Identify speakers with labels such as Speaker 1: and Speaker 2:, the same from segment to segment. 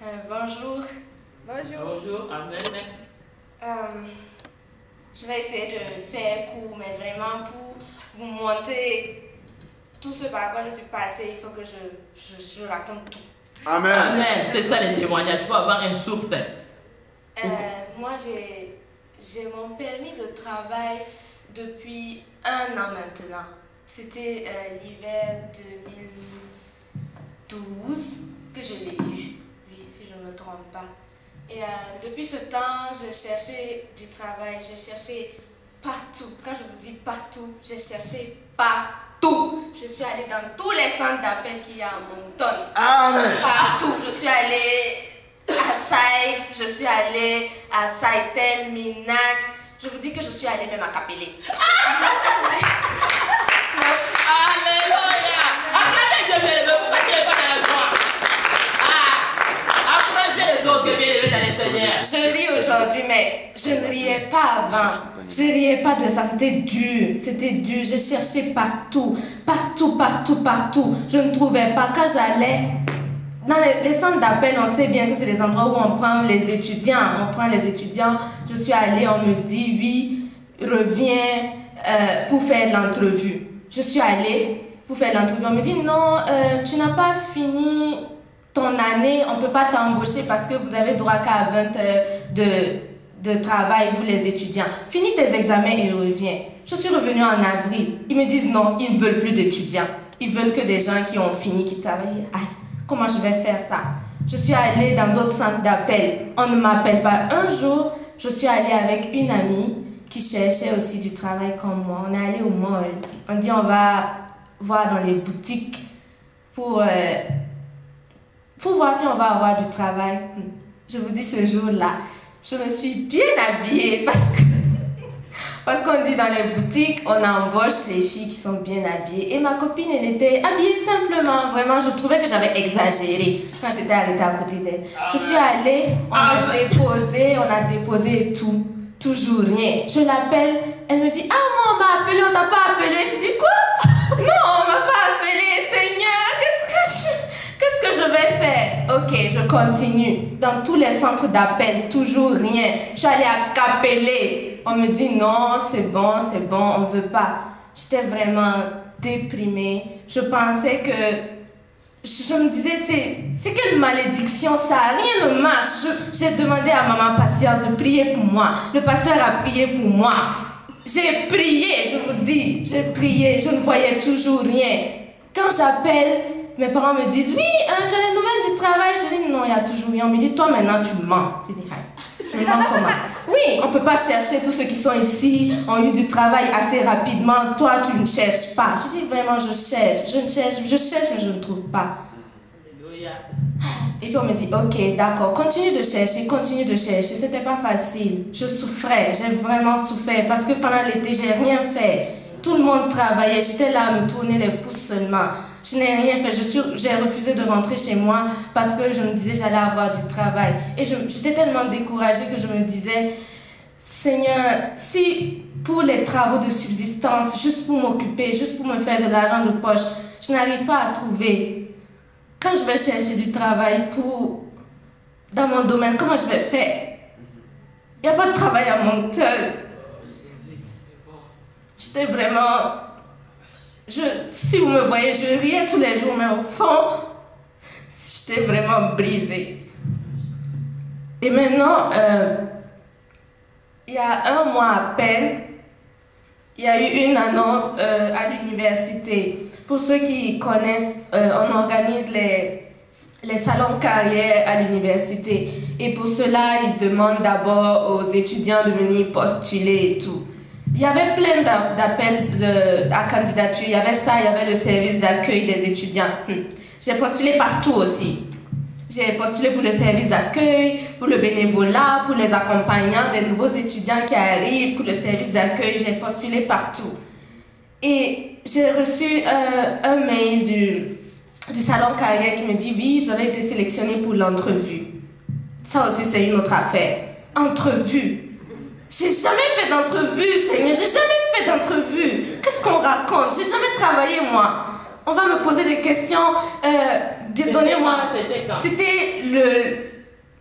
Speaker 1: Bonjour.
Speaker 2: Bonjour.
Speaker 3: Bonjour, amen.
Speaker 1: Je vais essayer de faire court, mais vraiment pour vous montrer tout ce par quoi je suis passée, il faut que je raconte tout.
Speaker 4: Amen.
Speaker 3: Amen. C'est ça les témoignages. Il faut avoir une source.
Speaker 1: Moi, j'ai mon permis de travail depuis 1 an maintenant. C'était l'hiver 2012 que je l'ai eu. Oui, si je ne me trompe pas. Et depuis ce temps, je cherchais du travail. J'ai cherché partout. Quand je vous dis partout, j'ai cherché partout. Je suis allée dans tous les centres d'appel qu'il y a à Moncton.
Speaker 4: Amen.
Speaker 1: Partout. Je suis allée à Sykes, je suis allée à Saitel, Minax. Je vous dis que je suis allée même à Capelé.
Speaker 3: Alléluia. Après, je me lève. Pourquoi tu n'es pas dans la croix? Après, les autres bien élevés dans les Seigneurs.
Speaker 1: Je ris aujourd'hui, mais je ne riais pas avant. Je ne riais pas de ça. C'était dur. C'était dur. Je cherchais partout. Partout, partout, partout. Je ne trouvais pas. Quand j'allais dans les centres d'appel, on sait bien que c'est les endroits où on prend les étudiants. On prend les étudiants. Je suis allée, on me dit oui, reviens pour faire l'entrevue. Je suis allée pour faire l'entrevue. On me dit non, tu n'as pas fini ton année, on ne peut pas t'embaucher parce que vous avez droit qu'à 20 heures de travail, vous les étudiants. Finis tes examens et reviens. Je suis revenue en avril. Ils me disent non, ils ne veulent plus d'étudiants. Ils veulent que des gens qui ont fini, qui travaillent. Ah, comment je vais faire ça? Je suis allée dans d'autres centres d'appel. On ne m'appelle pas. Un jour, je suis allée avec une amie qui cherchait aussi du travail comme moi. On est allé au mall. On dit on va voir dans les boutiques pour voir si on va avoir du travail. Je vous dis ce jour-là, je me suis bien habillée parce qu'on dit dans les boutiques, on embauche les filles qui sont bien habillées. Et ma copine, elle était habillée simplement. Vraiment, je trouvais que j'avais exagéré quand j'étais arrêtée à côté d'elle. Je suis allée, on a déposé tout. Toujours rien. Je l'appelle, elle me dit, ah, moi, on m'a appelé, on t'a pas appelé. Je dis, quoi? Non, on m'a pas appelé, Seigneur, qu'est-ce que je vais faire? Ok, je continue. Dans tous les centres d'appel, toujours rien. Je suis allée à Capelé. On me dit, non, c'est bon, on veut pas. J'étais vraiment déprimée. Je pensais que je me disais, c'est quelle malédiction ça, rien ne marche. J'ai demandé à maman Patience de prier pour moi. Le pasteur a prié pour moi. J'ai prié, je vous dis, j'ai prié, je ne voyais toujours rien. Quand j'appelle, mes parents me disent, oui, tu as des nouvelles du travail. Je dis, non, il y a toujours rien. On me dit, toi maintenant tu mens. Je dis, je mens comment? Oui, on ne peut pas chercher. Tous ceux qui sont ici ont eu du travail assez rapidement. Toi, tu ne cherches pas. Je dis, vraiment, je cherche, mais je ne trouve pas.
Speaker 3: Alléluia.
Speaker 1: Et puis on me dit, ok, d'accord, continue de chercher. C'était pas facile. Je souffrais, j'ai vraiment souffert parce que pendant l'été, j'ai rien fait. Tout le monde travaillait, j'étais là à me tourner les pouces seulement. Je n'ai rien fait, j'ai refusé de rentrer chez moi parce que je me disais j'allais avoir du travail. Et j'étais tellement découragée que je me disais, Seigneur, si pour les travaux de subsistance, juste pour m'occuper, juste pour me faire de l'argent de poche, je n'arrive pas à trouver. Quand je vais chercher du travail dans mon domaine, comment je vais faire? Il n'y a pas de travail à Moncton. J'étais vraiment... si vous me voyez, je riais tous les jours, mais au fond, j'étais vraiment brisée. Et maintenant, il y a 1 mois à peine, il y a eu une annonce à l'université. Pour ceux qui connaissent, on organise les salons carrière à l'université. Et pour cela, ils demandent d'abord aux étudiants de venir postuler et tout. Il y avait plein d'appels à candidature. Il y avait ça, il y avait le service d'accueil des étudiants. J'ai postulé partout aussi. J'ai postulé pour le service d'accueil, pour le bénévolat, pour les accompagnants des nouveaux étudiants qui arrivent, pour le service d'accueil. J'ai postulé partout. Et j'ai reçu un mail du salon carrière qui me dit « Oui, vous avez été sélectionné pour l'entrevue. » Ça aussi, c'est une autre affaire. Entrevue. J'ai jamais fait d'entrevue, Seigneur. J'ai jamais fait d'entrevue. Qu'est-ce qu'on raconte? J'ai jamais travaillé, moi. On va me poser des questions. Donnez-moi. C'était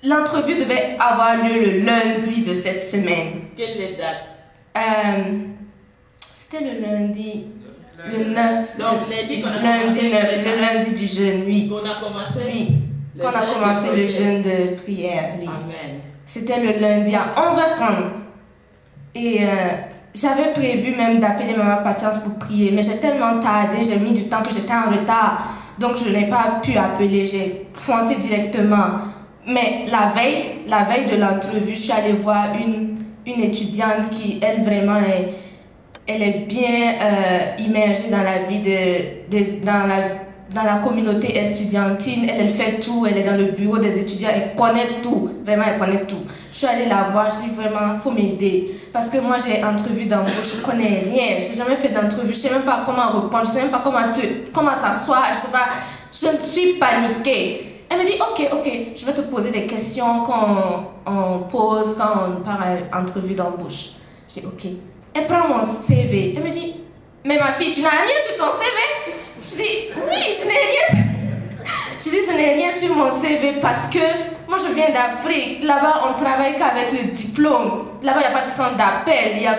Speaker 1: l'entrevue devait avoir lieu le lundi de cette semaine.
Speaker 3: Quelle est la date?
Speaker 1: C'était le lundi, le 9.
Speaker 3: Donc, lundi,
Speaker 1: le lundi du jeûne, oui.
Speaker 3: Qu'on a commencé?
Speaker 1: Oui, qu'on a commencé le jeûne de prière, oui.
Speaker 3: Amen.
Speaker 1: C'était le lundi à 11h30. Et j'avais prévu même d'appeler Maman Patience pour prier, mais j'ai tellement tardé, j'ai mis du temps que j'étais en retard. Donc je n'ai pas pu appeler, j'ai foncé directement. Mais la veille de l'entrevue, je suis allée voir une étudiante qui, elle, vraiment, elle est bien immergée dans la vie dans la communauté estudiantine. Elle fait tout, elle est dans le bureau des étudiants, elle connaît tout, vraiment elle connaît tout. Je suis allée la voir, je dis vraiment, il faut m'aider. Parce que moi j'ai entrevue d'embauche, je ne connais rien, je n'ai jamais fait d'entrevue, je ne sais même pas comment répondre, je ne sais même pas comment s'asseoir, je sais pas, je suis paniquée. Elle me dit, ok, je vais te poser des questions qu'on pose quand on part à l'entrevue d'embauche. Je dis, ok. Elle prend mon CV, elle me dit, mais ma fille, tu n'as rien sur ton CV? Je dis, oui, je n'ai rien. Je dis, je n'ai rien sur mon CV parce que moi, je viens d'Afrique. Là-bas, on travaille qu'avec le diplôme. Là-bas, il n'y a pas de centre d'appel, il n'y a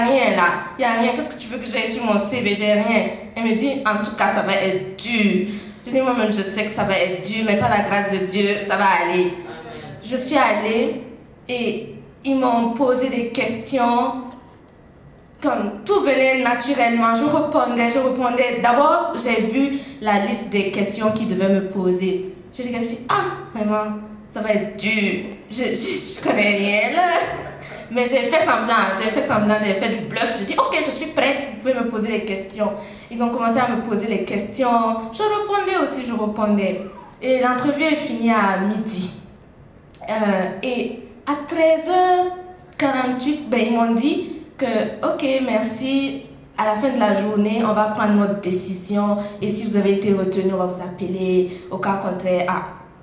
Speaker 1: rien là. Il n'y a rien. Qu'est-ce que tu veux que j'aie sur mon CV? J'ai rien. Elle me dit, en tout cas, ça va être dur. Je dis, moi-même, je sais que ça va être dur, mais par la grâce de Dieu, ça va aller. Je suis allée et ils m'ont posé des questions. Comme tout venait naturellement, je répondais. D'abord, j'ai vu la liste des questions qu'ils devaient me poser. J'ai regardé, j'ai dit, vraiment, ça va être dur. Je connais rien là. Mais j'ai fait semblant, j'ai fait du bluff. J'ai dit, ok, je suis prête, vous pouvez me poser des questions. Ils ont commencé à me poser les questions. Je répondais. Et l'entrevue est finie à midi. Et à 13h48, ils m'ont dit que, ok, merci, à la fin de la journée, on va prendre notre décision et si vous avez été retenu, on va vous appeler. Au cas contraire,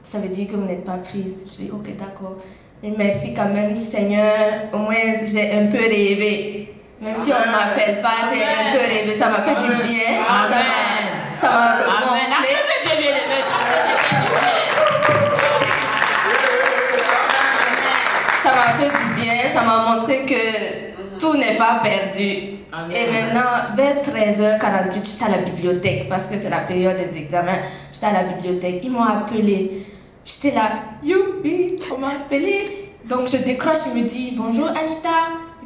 Speaker 1: ça veut dire que vous n'êtes pas prise. Je dis, ok, d'accord. Mais merci quand même, Seigneur, au moins j'ai un peu rêvé. Même si on ne m'appelle pas, j'ai un peu rêvé. Ça m'a fait du bien. Ça m'a regonflé. Ça m'a fait du bien, ça m'a montré que tout n'est pas perdu. Amen. Et maintenant, vers 13h48, j'étais à la bibliothèque parce que c'est la période des examens. J'étais à la bibliothèque, ils m'ont appelé. J'étais là, youpi, on m'a appelé. Donc je décroche, je me dis, bonjour Anita,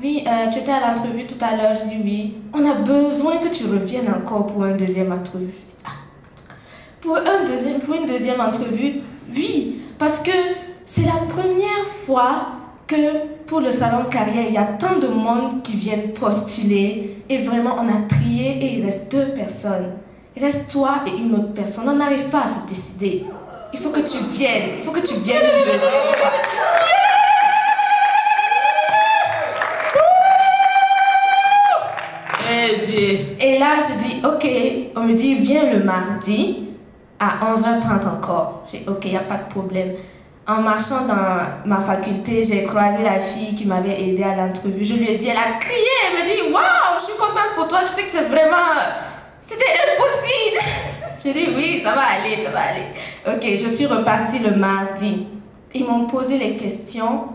Speaker 1: oui, tu étais à l'entrevue tout à l'heure. Je dis oui, on a besoin que tu reviennes encore pour une deuxième entrevue. Je dis, pour une deuxième entrevue, oui, parce que c'est la première fois que pour le salon de carrière, il y a tant de monde qui viennent postuler et vraiment on a trié et il reste 2 personnes. Il reste toi et une autre personne. On n'arrive pas à se décider. Il faut que tu viennes. Il faut que tu viennes une deuxième fois. Et là, je dis, ok. On me dit, viens le mardi à 11h30 encore. J'ai dit, ok, il n'y a pas de problème. En marchant dans ma faculté, j'ai croisé la fille qui m'avait aidée à l'entrevue. Je lui ai dit, elle a crié, elle me dit, waouh, je suis contente pour toi, tu sais que c'est vraiment... C'était impossible. J'ai dit, oui, ça va aller, ça va aller. Ok, je suis repartie le mardi. Ils m'ont posé les questions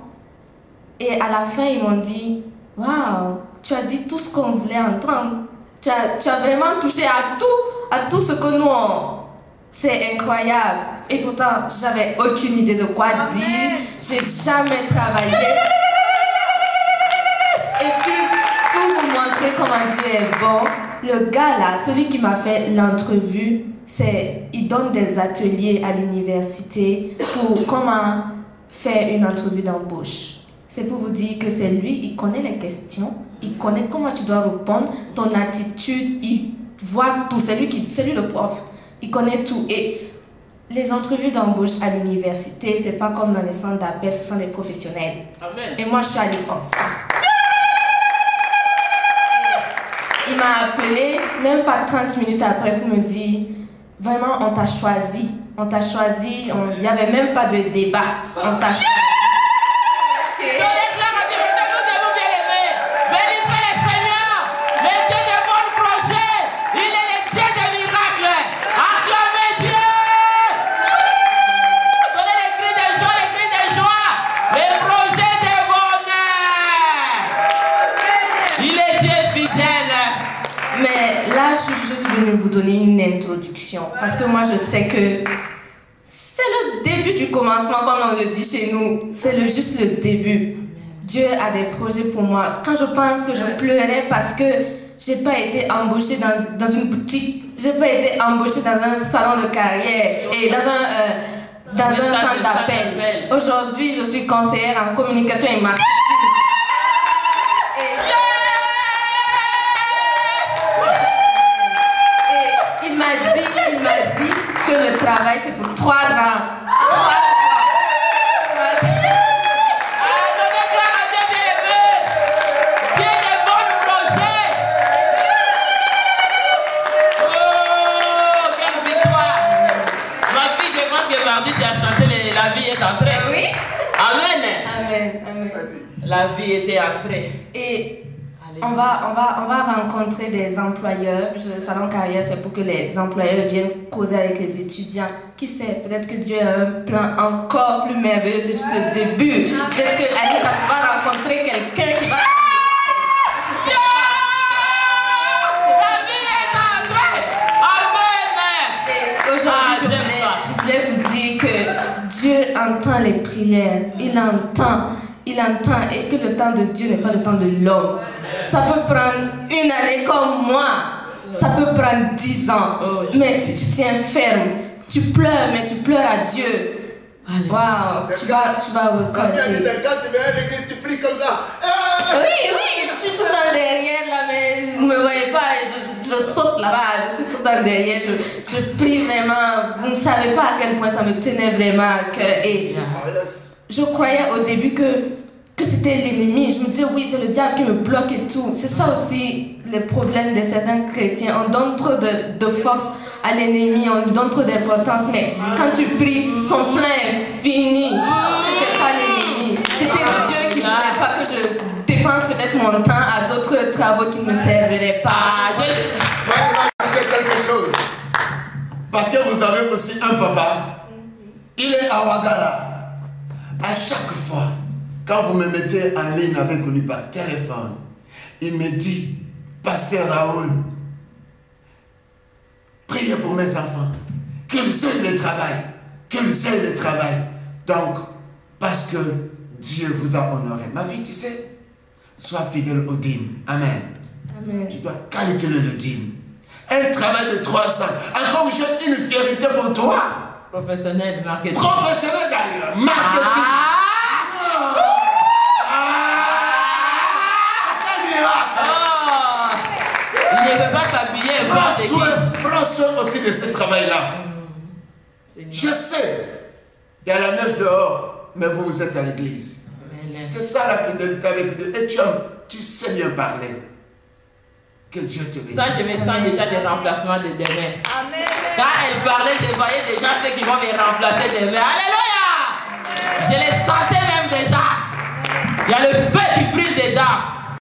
Speaker 1: et à la fin, ils m'ont dit, waouh, tu as dit tout ce qu'on voulait entendre. Tu as vraiment touché à tout ce que nous, c'est incroyable. Et pourtant, j'avais aucune idée de quoi dire. J'ai jamais travaillé. Et puis, pour vous montrer comment Dieu est bon, le gars là, celui qui m'a fait l'entrevue, il donne des ateliers à l'université pour comment faire une entrevue d'embauche. C'est pour vous dire que c'est lui, il connaît les questions, il connaît comment tu dois répondre, ton attitude, il voit tout. C'est lui le prof. Il connaît tout. Et les entrevues d'embauche à l'université, c'est pas comme dans les centres d'appel, ce sont des professionnels.
Speaker 3: Amen.
Speaker 1: Et moi, je suis allée comme ça. Et il m'a appelé, même pas 30 minutes après, pour me dire, vraiment, on t'a choisi. On t'a choisi, il n'y avait même pas de débat. On t'a choisi. Okay. venue vous donner une introduction. Parce que moi, je sais que c'est le début du commencement, comme on le dit chez nous. C'est juste le début. Dieu a des projets pour moi. Quand je pense que je pleurais parce que j'ai pas été embauchée dans une boutique, j'ai pas été embauchée dans un salon de carrière et dans un centre d'appel. Aujourd'hui, je suis conseillère en communication et marketing. Et il m'a dit que le travail c'est pour 3 ans. 3 ans.
Speaker 3: Tu as chanté La vie est entrée.
Speaker 1: Oui.
Speaker 3: Amen.
Speaker 1: Amen. Amen.
Speaker 3: La vie était entrée.
Speaker 1: Et on va rencontrer des employeurs. Le salon carrière, c'est pour que les employeurs viennent causer avec les étudiants. Qui sait, peut-être que Dieu a un plan encore plus merveilleux. C'est juste le début. Peut-être que Anita, tu vas rencontrer quelqu'un qui va... Aujourd'hui, je voulais vous dire que Dieu entend les prières. Il entend, et que le temps de Dieu n'est pas le temps de l'homme. Ça peut prendre 1 année comme moi. Ça peut prendre 10 ans. Mais si tu tiens ferme, tu pleures, mais tu pleures à Dieu. Waouh, tu vas récolter.
Speaker 2: Quand tu viens à l'église, tu pries comme ça.
Speaker 1: Oui, je suis tout dans derrière là, mais vous ne me voyez pas, je saute là-bas, je suis tout dans derrière, je prie vraiment. Vous ne savez pas à quel point ça me tenait vraiment à cœur. Et je croyais au début que c'était l'ennemi. Je me disais, oui, c'est le diable qui me bloque et tout. C'est ça aussi les problèmes de certains chrétiens. On donne trop de force à l'ennemi, on lui donne trop d'importance. Mais quand tu pries, son plan est fini. C'était pas l'ennemi. C'était Dieu qui ne voulait pas que je dépense peut-être mon temps à d'autres travaux qui ne me serviraient pas.
Speaker 2: Moi, je vais dire quelque chose. Parce que vous avez aussi un papa. Il est à Ouaggara. À chaque fois, quand vous me mettez en ligne avec lui par téléphone, il me dit, Pasteur Raoul, priez pour mes enfants, que le Seigneur les travaille, que le Seigneur les travaille. Donc, parce que Dieu vous a honoré. Ma vie, tu sais, sois fidèle au dîme. Amen.
Speaker 1: Amen.
Speaker 2: Tu dois calculer le dîme. Un travail de 300. Encore une fierté pour toi.
Speaker 3: Professionnel marketing.
Speaker 2: Professionnel dans le marketing.
Speaker 3: Il ne veut pas s'habiller.
Speaker 2: Prends soin aussi de ce travail-là. Je sais, il y a la neige dehors, mais vous êtes à l'église. C'est ça la fidélité avec Dieu. Et tu sais bien parler. Que Dieu te bénisse.
Speaker 3: Ça, je me sens déjà des remplacements de demain. Amen. Quand elle parlait, je voyais déjà ceux qui vont me remplacer demain. Alléluia. Je les sentais même déjà. Il y a le feu